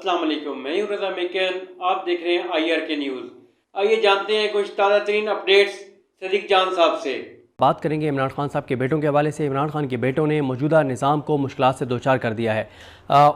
अस्सलाम वालेकुम, मैं हूं रज़ा मेकन। आप देख रहे हैं IRK न्यूज़। आइए जानते हैं कुछ ताज़ा तरीन अपडेट्स सदीक जान साहब से। बात करेंगे इमरान खान साहब के बेटों के हवाले से। इमरान खान के बेटों ने मौजूदा निज़ाम को मुश्किलात से दो चार कर दिया है।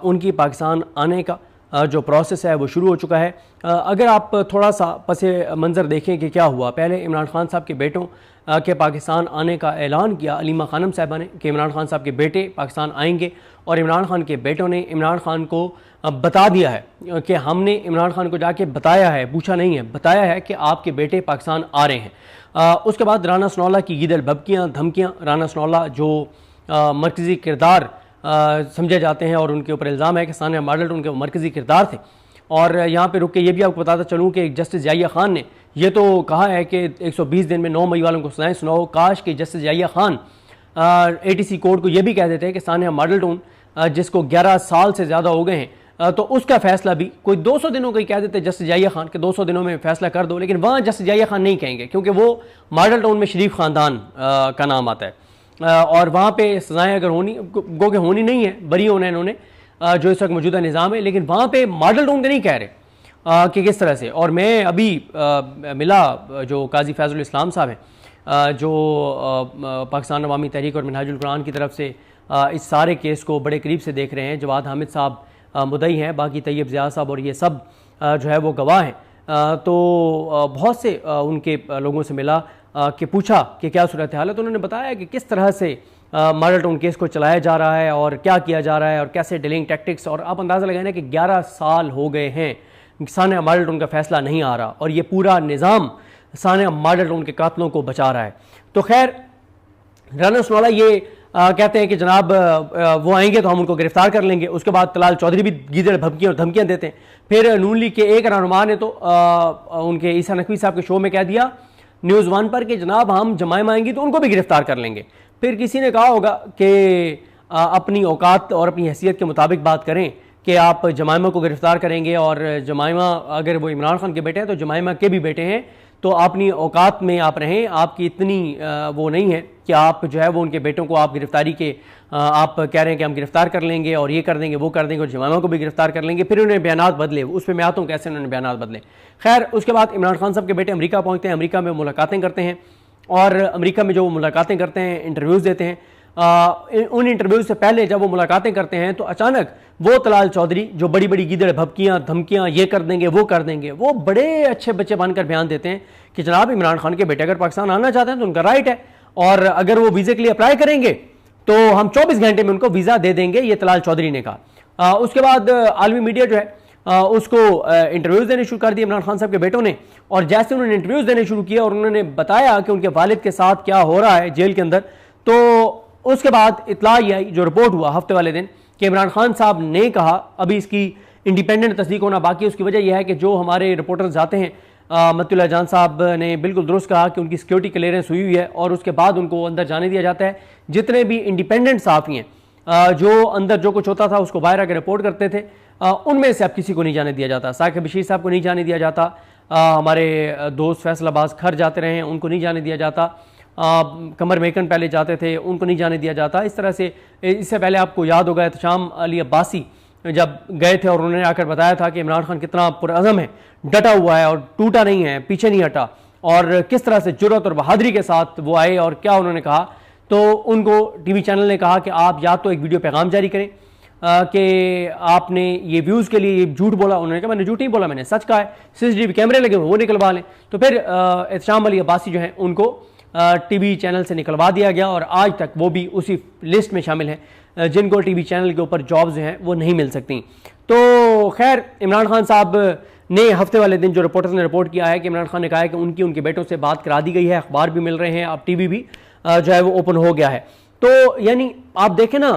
उनकी पाकिस्तान आने का जो प्रोसेस है वो शुरू हो चुका है। अगर आप थोड़ा सा पसे मंज़र देखें कि क्या हुआ, पहले इमरान खान साहब के बेटों के पाकिस्तान आने का ऐलान किया अलीमा खानम साहबा ने कि इमरान खान साहब के बेटे पाकिस्तान आएंगे, और इमरान खान के बेटों ने इमरान खान को बता दिया है कि हमने इमरान खान को जाके बताया है, पूछा नहीं है, बताया है कि आपके बेटे पाकिस्तान आ रहे हैं। उसके बाद राना सनौला की गीदड़ भबकियाँ धमकियाँ। राना सनौला जो मरकज़ी किरदार समझे जाते हैं और उनके ऊपर इल्ज़ाम है कि सानिया मॉडल उनके मरकज़ी किरदार थे। और यहाँ पे रुक के ये भी आपको बताता चलूँ कि जस्टिस याहिया खान ने ये तो कहा है कि 120 दिन में 9 मई वालों को सजाएं सुनाओ। काश कि justice Yahya Khan ATC court को ये भी कह देते हैं कि सानिया मॉडल जिसको 11 साल से ज़्यादा हो गए हैं, तो उसका फैसला भी कोई 200 दिनों का ही कह देते जस्टिस याहिया खान के 200 दिनों में फैसला कर दो। लेकिन वहाँ जस्टिस याहिया खान नहीं कहेंगे क्योंकि वो मॉडल टाउन में शरीफ ख़ानदान का नाम आता है, और वहाँ पे सजाएँ अगर होनी गो के होनी नहीं है, बरी होना इन्होंने जो इस वक्त मौजूदा निज़ाम है, लेकिन वहाँ पे मॉडल टाउन के नहीं कह रहे कि किस तरह से। और मैं अभी मिला जो काजी फैज़ुल इस्लाम साहब हैं जो पाकिस्तान अवामी तहरीक और मिनहाजुल कुरान की तरफ से इस सारे केस को बड़े करीब से देख रहे हैं। जवाद हामिद साहब मुद्दई हैं, बाकी तैयब ज़िया साहब और ये सब जो है वो गवाह हैं। तो बहुत से उनके लोगों से मिला कि पूछा कि क्या सूरत हाल है, तो उन्होंने बताया कि किस तरह से मॉडल टाउन केस को चलाया जा रहा है और क्या किया जा रहा है और कैसे डिलिंग टैक्टिक्स। और आप अंदाज़ा लगाए ना कि 11 साल हो गए हैं सानिया मॉडल टाउन का फैसला नहीं आ रहा, और ये पूरा निज़ाम सानिया मॉडल टाउन के कातलों को बचा रहा है। तो खैर राना सनौला ये कहते हैं कि जनाब वो आएंगे तो हम उनको गिरफ्तार कर लेंगे। उसके बाद तलाल चौधरी भी गीदड़ भबकियाँ और धमकियाँ देते हैं। फिर नून लीग के एक रहनुमा ने तो उनके ईसा नकवी साहब के शो में कह दिया न्यूज़ 1 पर कि जनाब हम जमायम आएंगी तो उनको भी गिरफ्तार कर लेंगे। फिर किसी ने कहा होगा कि अपनी औकात और अपनी हैसियत के मुताबिक बात करें कि आप जमायमा को गिरफ्तार करेंगे, और जमायमा अगर वो इमरान खान के बेटे हैं तो जमायमा के भी बेटे हैं, तो अपनी औकात में आप रहें। आपकी इतनी वो नहीं है कि आप जो है वो उनके बेटों को आप गिरफ्तारी के आप कह रहे हैं कि हम गिरफ्तार कर लेंगे और ये कर देंगे वो कर देंगे और जमायमा को भी गिरफ्तार कर लेंगे। फिर उन्होंने बयानात बदले, उस पर मैं आता हूँ कैसे उन्होंने बयानात बदले। खैर उसके बाद इमरान खान साहब के बेटे अमेरिका पहुँचते हैं, अमेरिका में मुलाकातें करते हैं, और अमेरिका में जो वो मुलाकातें करते हैं इंटरव्यूज़ देते हैं। उन इंटरव्यू से पहले जब वो मुलाकातें करते हैं तो अचानक वो तलाल चौधरी जो बड़ी बड़ी गीदड़ भबकियाँ धमकियाँ ये कर देंगे वो कर देंगे, वो बड़े अच्छे बच्चे बनकर बयान देते हैं कि जनाब इमरान खान के बेटे अगर पाकिस्तान आना चाहते हैं तो उनका राइट है, और अगर वो वीज़े के लिए अप्लाई करेंगे तो हम 24 घंटे में उनको वीज़ा दे देंगे, ये तलाल चौधरी ने कहा। उसके बाद आलमी मीडिया जो है उसको इंटरव्यूज़ देने शुरू कर दिए इमरान खान साहब के बेटों ने, और जैसे उन्होंने इंटरव्यूज़ देने शुरू किया और उन्होंने बताया कि उनके वालिद के साथ क्या हो रहा है जेल के अंदर, तो उसके बाद इतला ये आई, जो रिपोर्ट हुआ हफ्ते वाले दिन, कि इमरान खान साहब ने कहा, अभी इसकी इंडिपेंडेंट तस्दीक होना बाकी है। उसकी वजह यह है कि जो हमारे रिपोर्टर्स जाते हैं, मतुल्लाह जान साहब ने बिल्कुल दुरुस्त कहा कि उनकी सिक्योरिटी क्लियरेंस हुई है और उसके बाद उनको अंदर जाने दिया जाता है। जितने भी इंडिपेंडेंट सहाफ़ी हैं जो अंदर जो कुछ होता था उसको बाहर आकर रिपोर्ट करते थे, उनमें से अब किसी को नहीं जाने दिया जाता। साकिब बशीर साहब को नहीं जाने दिया जाता, हमारे दोस्त फैसल अब्बास खर जाते रहे हैं उनको नहीं जाने दिया जाता, कमर मेकन पहले जाते थे उनको नहीं जाने दिया जाता। इस तरह से इससे पहले आपको याद होगा एहतशाम अली अब्बासी जब गए थे और उन्होंने आकर बताया था कि इमरान खान कितना पुरअज़म है, डटा हुआ है और टूटा नहीं है, पीछे नहीं हटा, और किस तरह से जुर्रत और बहादुरी के साथ वो आए। और क्या उन्होंने कहा, तो उनको टीवी चैनल ने कहा कि आप या तो एक वीडियो पैगाम जारी करें कि आपने ये व्यूज़ के लिए झूठ बोला। उन्होंने कहा मैंने झूठ नहीं बोला, मैंने सच कहा है, CCTV कैमरे लगे वो निकलवा लें। तो फिर एहतशाम अली अब्बासी जो हैं उनको टीवी चैनल से निकलवा दिया गया, और आज तक वो भी उसी लिस्ट में शामिल हैं जिनको टीवी चैनल के ऊपर जॉब्स जो हैं वो नहीं मिल सकती। तो खैर इमरान खान साहब ने हफ्ते वाले दिन जो रिपोर्टर्स ने रिपोर्ट किया है कि इमरान खान ने कहा है कि उनके बेटों से बात करा दी गई है, अखबार भी मिल रहे हैं, अब टीवी भी जो है वो ओपन हो गया है। तो यानी आप देखें ना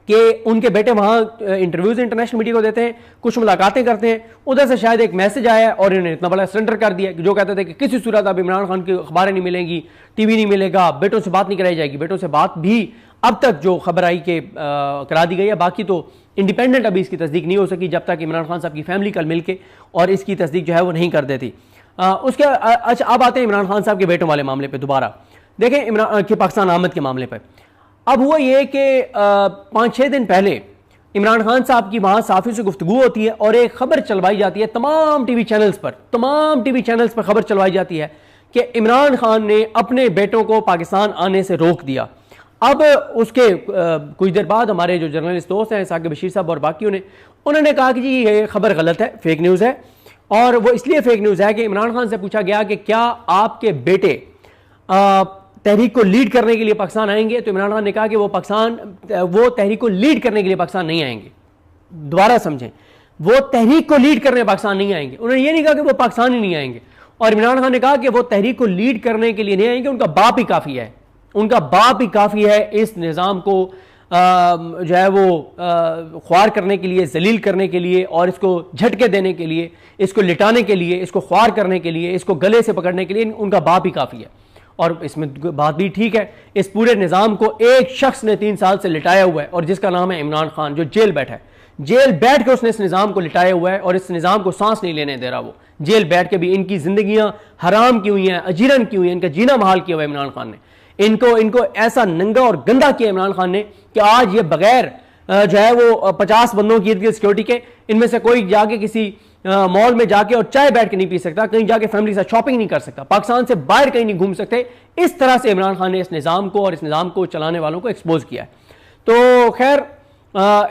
कि उनके बेटे वहाँ इंटरव्यूज़ इंटरनेशनल मीडिया को देते हैं, कुछ मुलाकातें करते हैं, उधर से शायद एक मैसेज आया और इन्होंने इतना बड़ा सरेंडर कर दिया कि जो कहते थे कि किसी सूरत अब इमरान खान की अखबारें नहीं मिलेंगी, टीवी नहीं मिलेगा, बेटों से बात नहीं कराई जाएगी। बेटों से बात भी अब तक जो खबर आई कि करा दी गई है, बाकी तो इंडिपेंडेंट अभी इसकी तस्दीक नहीं हो सकी जब तक इमरान खान साहब की फैमिली कल मिल के और इसकी तस्दीक जो है वो नहीं कर देती। उसके अच्छा अब आते हैं इमरान खान साहब के बेटों वाले मामले पर। दोबारा देखें इमरान के पाकिस्तान आमद के मामले पर अब हुआ ये कि 5-6 दिन पहले इमरान खान साहब की वहां साफियों से गुफ्तगू होती है और एक खबर चलवाई जाती है, तमाम टीवी चैनल्स पर खबर चलवाई जाती है कि इमरान खान ने अपने बेटों को पाकिस्तान आने से रोक दिया। अब उसके कुछ देर बाद हमारे जो जर्नलिस्ट दोस्त हैं साकिब बशीर साहब और बाकियों ने, उन्होंने कहा कि जी ये खबर गलत है, फेक न्यूज़ है। और वो इसलिए फेक न्यूज़ है कि इमरान खान से पूछा गया कि क्या आपके बेटे तहरीक को लीड करने के लिए पाकिस्तान आएंगे, तो इमरान खान ने कहा कि वो तहरीक को लीड करने के लिए पाकिस्तान नहीं आएंगे। दोबारा समझें, वो तहरीक को लीड करने पाकिस्तान नहीं आएंगे। उन्होंने ये नहीं कहा कि वो पाकिस्तान ही नहीं आएंगे। और इमरान खान ने कहा कि वो तहरीक को लीड करने के लिए नहीं आएंगे, उनका बाप ही काफ़ी है, उनका बाप ही काफ़ी है इस निज़ाम को जो है वो ख्वार करने के लिए, जलील करने के लिए और इसको झटके देने के लिए, इसको लिटाने के लिए, इसको ख्वार करने के लिए, इसको गले से पकड़ने के लिए उनका बाप ही काफ़ी है। और इसमें बात भी ठीक है, इस पूरे निज़ाम को एक शख्स ने 3 साल से लिटाया हुआ है और जिसका नाम है इमरान खान, जो जेल बैठा है। जेल बैठ के उसने इस निज़ाम को लिटाया हुआ है और इस निज़ाम को सांस नहीं लेने दे रहा। वो जेल बैठ के भी इनकी जिंदगियां हराम की हुई हैं, अजीरन की हुई हैं, इनका जीना महाल किया हुआ है इमरान खान ने। इनको ऐसा नंगा और गंदा किया इमरान खान ने कि आज ये बगैर जो है वो 50 बंदों की सिक्योरिटी के इनमें से कोई जाके किसी मॉल में जाके और चाय बैठ के नहीं पी सकता, कहीं जाके फैमिली के साथ शॉपिंग नहीं कर सकता, पाकिस्तान से बाहर कहीं नहीं घूम सकते। इस तरह से इमरान खान ने इस निज़ाम को और इस निज़ाम को चलाने वालों को एक्सपोज किया है। तो खैर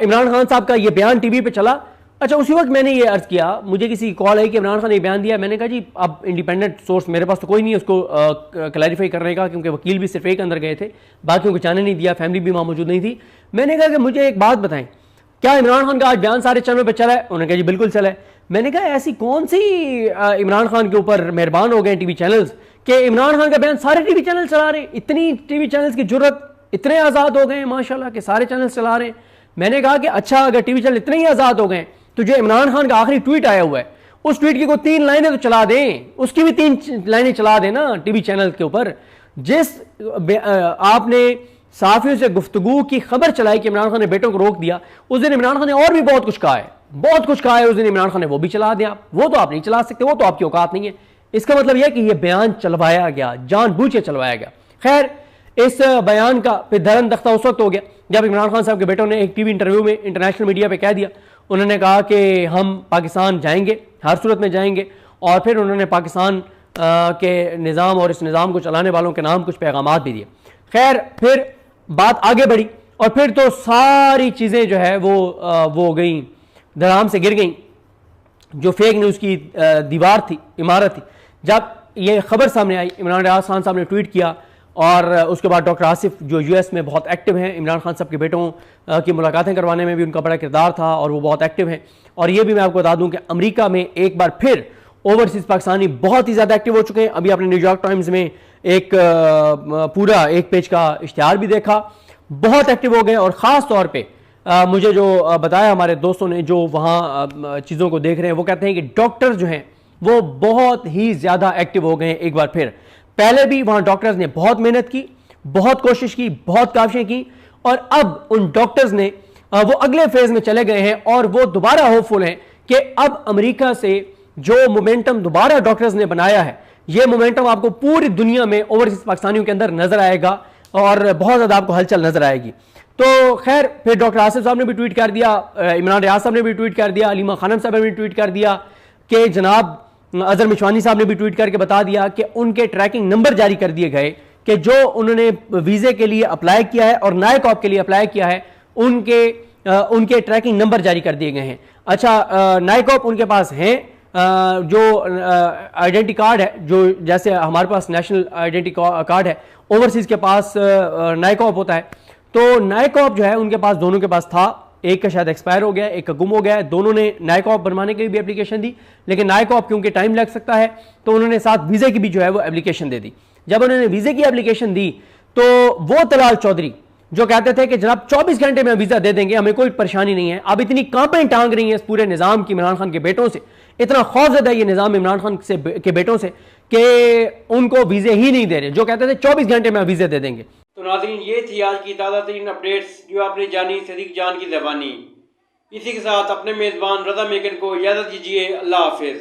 इमरान खान साहब का ये बयान टीवी पे चला। अच्छा, उसी वक्त मैंने ये अर्ज किया, मुझे किसी कॉल आई कि इमरान खान ने बयान दिया। मैंने कहा जी अब इंडिपेंडेंट सोर्स मेरे पास तो कोई नहीं है उसको क्लैरिफाई करने का, क्योंकि वकील भी सिर्फ एक अंदर गए थे, बाकियों को जाने नहीं दिया, फैमिली भी वहाँ मौजूद नहीं थी। मैंने कहा कि मुझे एक बात बताएं, क्या इमरान खान का आज बयान सारे चैनल पर चला है? उन्होंने कहा जी बिल्कुल चला है। मैंने कहा ऐसी कौन सी इमरान खान के ऊपर मेहरबान हो गए टीवी चैनल्स कि इमरान खान का बयान सारे टीवी चैनल चला रहे हैं? इतनी टीवी चैनल्स की जुर्रत, इतने आज़ाद हो गए हैं माशाल्लाह कि सारे चैनल चला रहे हैं। मैंने कहा कि अच्छा, अगर टीवी चैनल इतने ही आज़ाद हो गए तो जो इमरान खान का आखिरी ट्वीट आया हुआ है उस ट्वीट की कोई 3 लाइनें तो चला दें, उसकी भी 3 लाइनें चला दें ना टीवी चैनल के ऊपर। जिस आपने साफियों से गुफ्तगू की खबर चलाई कि इमरान खान ने बेटों को रोक दिया, उस दिन इमरान खान ने और भी बहुत कुछ कहा है, बहुत कुछ कहा है उस दिन इमरान खान ने, वो भी चला दें आप। वो तो आप नहीं चला सकते, वो तो आपकी औकात नहीं है। इसका मतलब यह कि यह बयान चलवाया गया, जानबूझ के चलवाया गया। खैर, इस बयान का फिर धरन दख्ता उस वक्त हो गया जब इमरान खान साहब के बेटों ने एक टीवी इंटरव्यू में इंटरनेशनल मीडिया पे कह दिया, उन्होंने कहा कि हम पाकिस्तान जाएंगे, हर सूरत में जाएंगे। और फिर उन्होंने पाकिस्तान के निज़ाम और इस निज़ाम को चलाने वालों के नाम कुछ पैगामात भी दिए। खैर, फिर बात आगे बढ़ी और फिर तो सारी चीज़ें जो है वो हो गई, धड़ाम से गिर गई। जो फेक न्यूज़ की दीवार थी, इमारत थी, जब ये खबर सामने आई, इमरान रियाज खान साहब ने ट्वीट किया और उसके बाद डॉक्टर आसिफ जो यूएस में बहुत एक्टिव हैं, इमरान खान साहब के बेटों की मुलाकातें करवाने में भी उनका बड़ा किरदार था और वो बहुत एक्टिव हैं। और ये भी मैं आपको बता दूं कि अमेरिका में एक बार फिर ओवरसीज़ पाकिस्तानी बहुत ही ज़्यादा एक्टिव हो चुके हैं। अभी आपने न्यूयॉर्क टाइम्स में एक पूरा 1 पेज का इश्तिहार भी देखा, बहुत एक्टिव हो गए। और ख़ास तौर पर मुझे जो बताया हमारे दोस्तों ने जो वहाँ चीज़ों को देख रहे हैं, वो कहते हैं कि डॉक्टर जो हैं वो बहुत ही ज़्यादा एक्टिव हो गए हैं एक बार फिर। पहले भी वहां डॉक्टर्स ने बहुत मेहनत की, बहुत कोशिश की, बहुत काविशें की और अब उन डॉक्टर्स ने वो अगले फेज में चले गए हैं और वो दोबारा होपफुल हैं कि अब अमेरिका से जो मोमेंटम दोबारा डॉक्टर्स ने बनाया है, ये मोमेंटम आपको पूरी दुनिया में ओवरसीज पाकिस्तानियों के अंदर नजर आएगा और बहुत ज़्यादा आपको हलचल नजर आएगी। तो खैर, फिर डॉक्टर आसिफ साहब ने भी ट्वीट कर दिया, इमरान रियाज साहब ने भी ट्वीट कर दिया, अलीमा खानम साहब ने भी ट्वीट कर दिया कि जनाब अजहर मिशवानी साहब ने भी ट्वीट करके बता दिया कि उनके ट्रैकिंग नंबर जारी कर दिए गए कि जो उन्होंने वीज़े के लिए अप्लाई किया है और नए कॉप के लिए अप्लाई किया है, उनके ट्रैकिंग नंबर जारी कर दिए गए हैं। अच्छा, नए कॉप उनके पास हैं, जो आइडेंटिटी कार्ड है, जो जैसे हमारे पास नेशनल आइडेंटिटी कार्ड है, ओवरसीज़ के पास नए कॉप होता है। तो नए कॉप जो है उनके पास, दोनों के पास था, एक का शायद एक्सपायर हो गया, एक का गुम हो गया है। दोनों ने नए कॉप बनवाने के लिए भी एप्लीकेशन दी, लेकिन नए कॉप क्योंकि टाइम लग सकता है तो उन्होंने साथ वीज़े की भी जो है वो एप्लीकेशन दे दी। जब उन्होंने वीज़े की एप्लीकेशन दी तो वो तलाल चौधरी जो कहते थे कि जनाब 24 घंटे में वीज़ा दे देंगे, हमें कोई परेशानी नहीं है, अब इतनी कांपें टांग रही हैं इस पूरे निज़ाम की इमरान खान के बेटों से, इतना खौफजदा ये निज़ाम इमरान खान के बेटों से कि उनको वीज़े ही नहीं दे रहे, जो कहते थे 24 घंटे में वीज़े दे देंगे। तो नाज़रीन, ये थी आज की ताज़ा तरीन अपडेट्स जो आपने जानी सदीक जान की ज़बानी। इसी के साथ अपने मेज़बान रज़ा मेकन को इजाज़त दीजिए। अल्लाह हाफिज़।